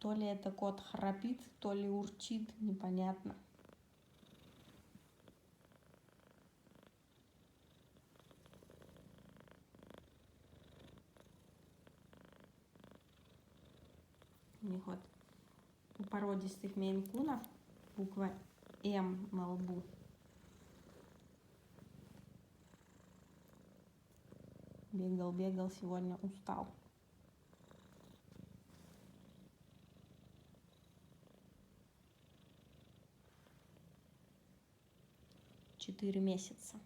То ли это кот храпит, то ли урчит, непонятно. У них вот у породистых мейн-кунов буква М на лбу. Бегал, сегодня устал. 4 месяца.